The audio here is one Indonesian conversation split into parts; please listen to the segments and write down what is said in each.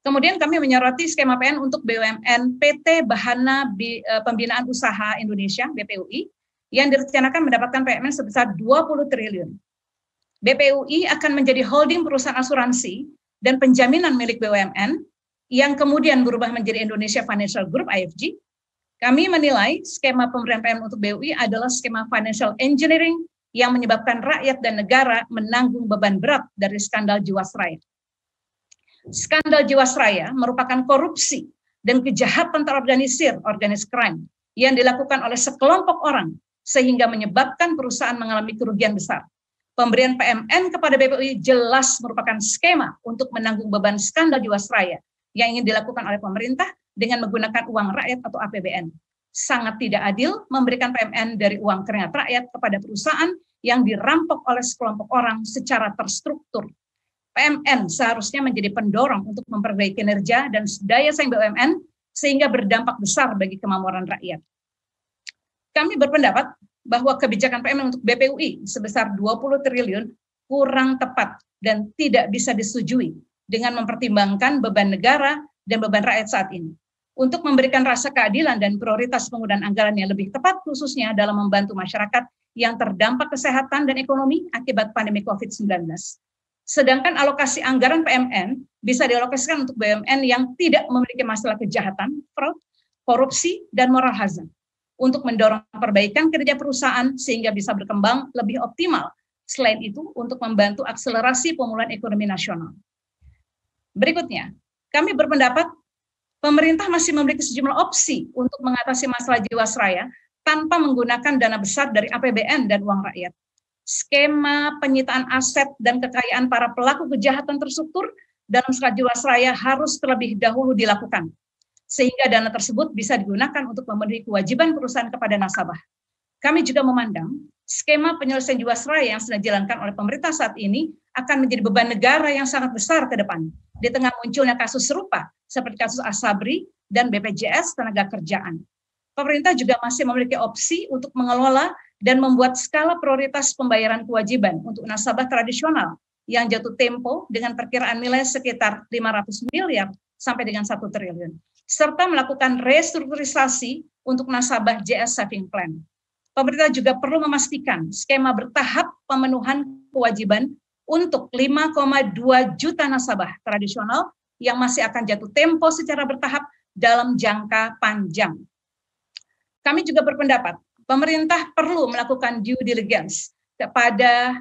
Kemudian kami menyoroti skema PN untuk BUMN PT Bahana Pembinaan Usaha Indonesia (BPUI) yang direncanakan mendapatkan PMN sebesar 20 triliun. BPUI akan menjadi holding perusahaan asuransi dan penjaminan milik BUMN yang kemudian berubah menjadi Indonesia Financial Group (IFG). Kami menilai skema pemberian PMN untuk BUI adalah skema financial engineering yang menyebabkan rakyat dan negara menanggung beban berat dari skandal Jiwasraya. Skandal Jiwasraya merupakan korupsi dan kejahatan terorganisir, organized crime, yang dilakukan oleh sekelompok orang sehingga menyebabkan perusahaan mengalami kerugian besar. Pemberian PMN kepada BPUI jelas merupakan skema untuk menanggung beban skandal Jiwasraya yang ingin dilakukan oleh pemerintah dengan menggunakan uang rakyat atau APBN. Sangat tidak adil memberikan PMN dari uang keringat rakyat kepada perusahaan yang dirampok oleh sekelompok orang secara terstruktur. PMN seharusnya menjadi pendorong untuk memperbaiki kinerja dan daya saing BUMN sehingga berdampak besar bagi kemakmuran rakyat. Kami berpendapat bahwa kebijakan PMN untuk BPUI sebesar 20 triliun kurang tepat dan tidak bisa disetujui dengan mempertimbangkan beban negara dan beban rakyat saat ini. Untuk memberikan rasa keadilan dan prioritas penggunaan anggaran yang lebih tepat khususnya dalam membantu masyarakat yang terdampak kesehatan dan ekonomi akibat pandemi COVID-19. Sedangkan alokasi anggaran PMN bisa dialokasikan untuk BUMN yang tidak memiliki masalah kejahatan, fraud, korupsi, dan moral hazard untuk mendorong perbaikan kinerja perusahaan sehingga bisa berkembang lebih optimal. Selain itu, untuk membantu akselerasi pemulihan ekonomi nasional. Berikutnya, kami berpendapat pemerintah masih memiliki sejumlah opsi untuk mengatasi masalah Jiwasraya tanpa menggunakan dana besar dari APBN dan uang rakyat. Skema penyitaan aset dan kekayaan para pelaku kejahatan terstruktur dalam skandal Jiwasraya harus terlebih dahulu dilakukan, sehingga dana tersebut bisa digunakan untuk memenuhi kewajiban perusahaan kepada nasabah. Kami juga memandang skema penyelesaian Jiwasraya yang sedang dijalankan oleh pemerintah saat ini akan menjadi beban negara yang sangat besar ke depan, di tengah munculnya kasus serupa seperti kasus Asabri dan BPJS Tenagakerjaan. Pemerintah juga masih memiliki opsi untuk mengelola dan membuat skala prioritas pembayaran kewajiban untuk nasabah tradisional yang jatuh tempo dengan perkiraan nilai sekitar 500 miliar sampai dengan 1 triliun, serta melakukan restrukturisasi untuk nasabah JS Saving Plan. Pemerintah juga perlu memastikan skema bertahap pemenuhan kewajiban untuk 5,2 juta nasabah tradisional yang masih akan jatuh tempo secara bertahap dalam jangka panjang. Kami juga berpendapat pemerintah perlu melakukan due diligence kepada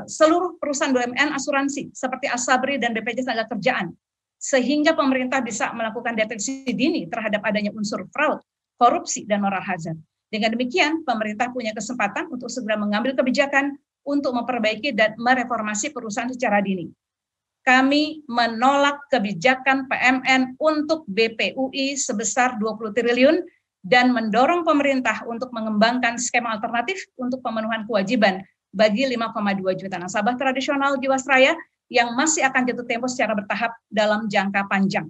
seluruh perusahaan BUMN asuransi seperti Asabri dan BPJS Tenagakerjaan, sehingga pemerintah bisa melakukan deteksi dini terhadap adanya unsur fraud, korupsi, dan moral hazard. Dengan demikian, pemerintah punya kesempatan untuk segera mengambil kebijakan untuk memperbaiki dan mereformasi perusahaan secara dini. Kami menolak kebijakan PMN untuk BPUI sebesar 20 triliun dan mendorong pemerintah untuk mengembangkan skema alternatif untuk pemenuhan kewajiban bagi 5,2 juta nasabah tradisional Jiwasraya yang masih akan jatuh tempo secara bertahap dalam jangka panjang.